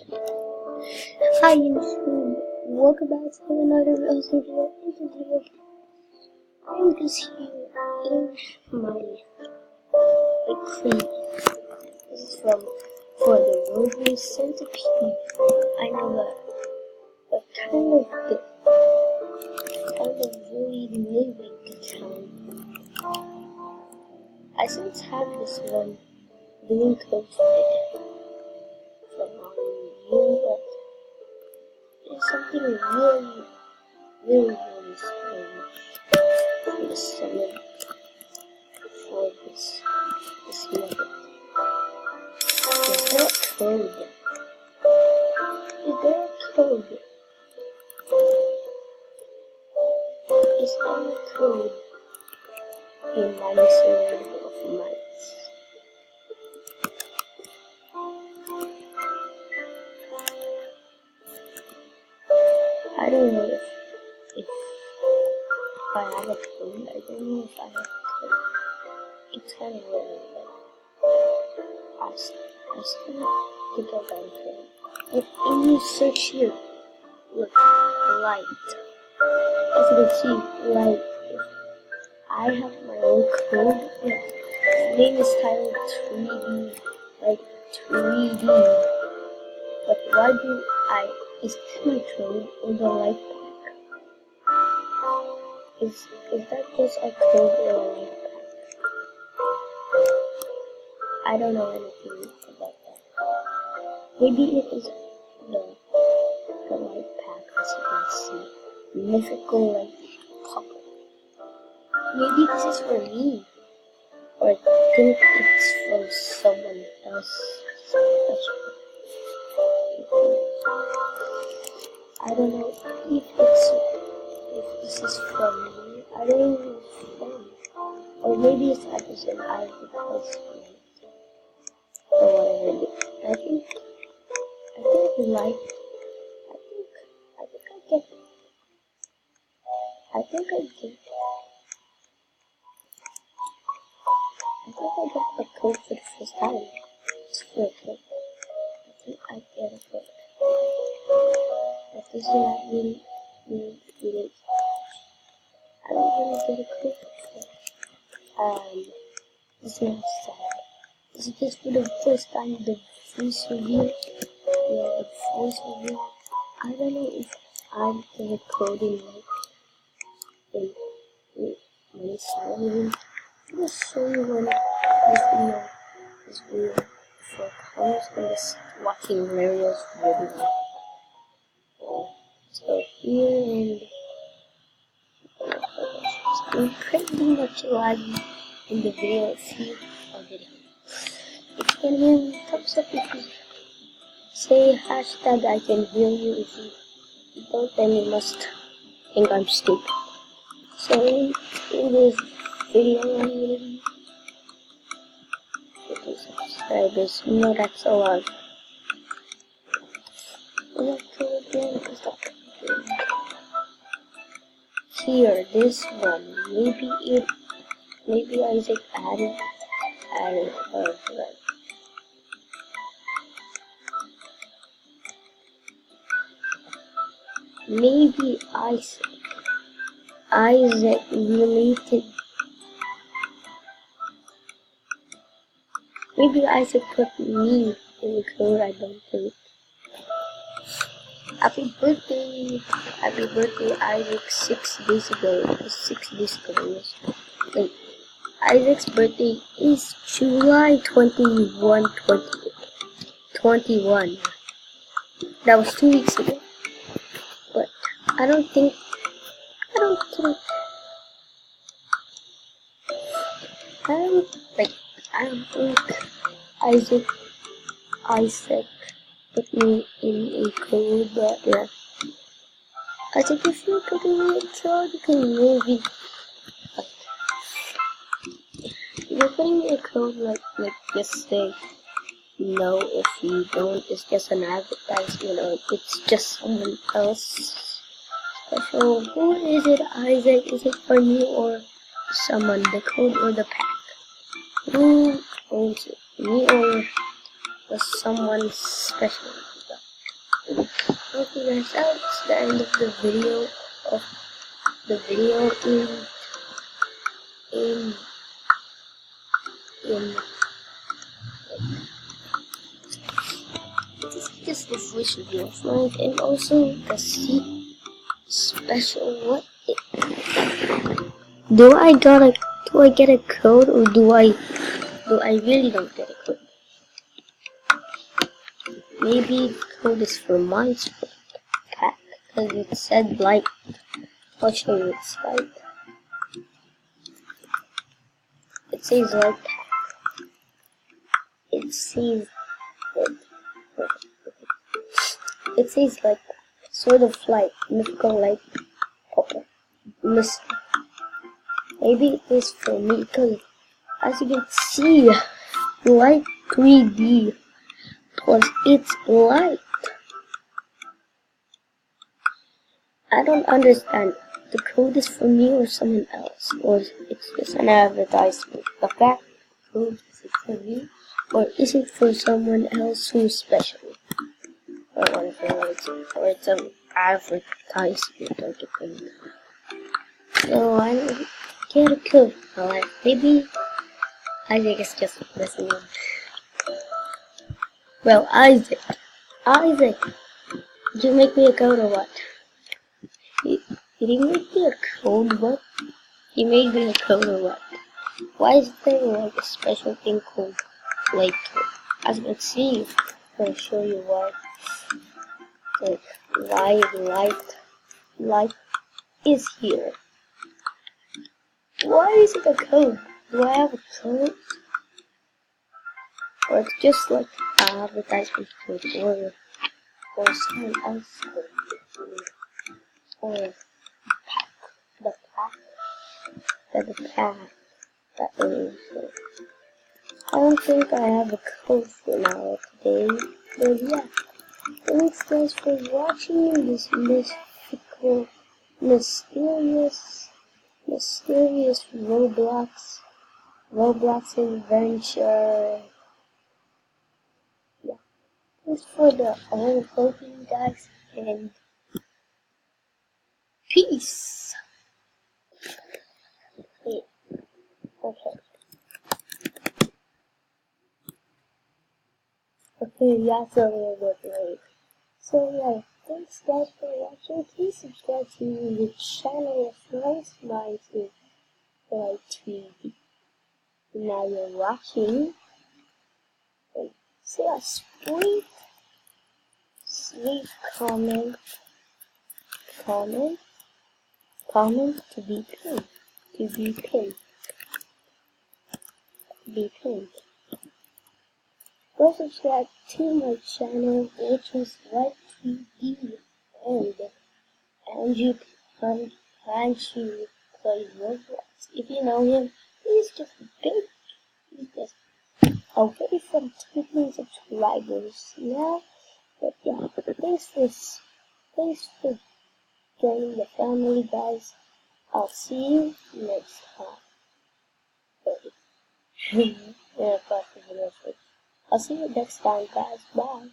Hi YouTube, welcome back to another real video. And today I'm just here in my crate. This is for the Rotary Centipede. I know that kind of really moving to town. I since have this one doing COVID for a year, but there's something really strange for the summer for this method. Is there a code? Is there a code? Is there a code in my missing of mice? I don't know if I have a code. I don't know if I have a code. It's kind of weird, but I still think I got a code. If you search here, look, light. As you can see, light. I have my own code. Its name is titled 3D, like 3D. But why do is this my code or the light pack? Is that just a code or a light pack? I don't know anything about that. Maybe it is the light pack, as you can see. Mythical light pop. Maybe this is for me. Or I think it's for someone else special. I don't know if this is from me. I don't know if it's from me. Or maybe it's episode I have the post on it. Or whatever it is. I think like I get it. I think I got the code for the first time. It's for a code. I think I get a code. That does not really relate. I don't really get a code for it. This is not sad. This is just for the first time the voice review. Yeah, the voice review. I don't know if I'm gonna code in my salary. I'm gonna show you when this video for comes in this watching Mario's video. So here and pretty much live in the video if you are video. If you can hear me, thumbs up if you say hashtag I can hear you. If you don't, then you must think I'm stupid. So in this video I'm gonna be 50 subscribers. No, that's a lot. Let's go again. Here, this one. Maybe Isaac added her, right? Maybe Isaac related. Maybe Isaac put me in the code, I don't think. Happy birthday, Isaac 6 days ago. It was 6 days ago, yes. Wait, Isaac's birthday is July 21. That was 2 weeks ago. But I don't think Isaac put me in a code, but yeah. I think if you put me in a code, you can maybe you're putting me a code like just say no. If you don't, it's just an advertisement. It's just someone else special. Who is it, Isaac? Is it for me or someone? The code or the pack? Who owns it? Me or was someone special? Okay guys, that's the end of the video in this is just the voice video of mine, and also the special what do I get a code, or do I really don't get a code? Maybe the code is for my pack, because it said light. I'll show you its light. It says light pack. It says it says like sort of like mythical light mist. Maybe it is for me, because as you can see, light 3D plus it's light. I don't understand. The code is for me or someone else, or it's just an advertisement. The fact code, is it for me, or is it for someone else who's special? Or it's an advertisement of the code. So I don't get a code. Alright, maybe Isaac is just listening. Well, Isaac, did you make me a code or what? Did he make me a code? What? He made me a code or what? Why is there like a special thing called light code? As you can see, I'll show you why. Like, why light is here. Why is it a code? Do I have a code? Or it's just like an advertisement code, or someone else's code, or the pack that is. I don't think I have a code for now today, but yeah. Thanks guys for watching this mystical, mysterious Roblox adventure. Yeah. Thanks for the whole voting, guys, and peace. Wait, okay. Okay, yeah, it's a little bit late. So yeah, thanks guys for watching. Please subscribe to the channel if nice minds is like TV. Now you're watching. And say a sweet comment to be pinned. Go subscribe to my channel, which is White TV, and you can play Roblox. If you know him, he's just away from 2 subscribers now. But yeah, thanks for joining the family, guys. I'll see you next time. Yeah, I'll see you next time, guys. Bye.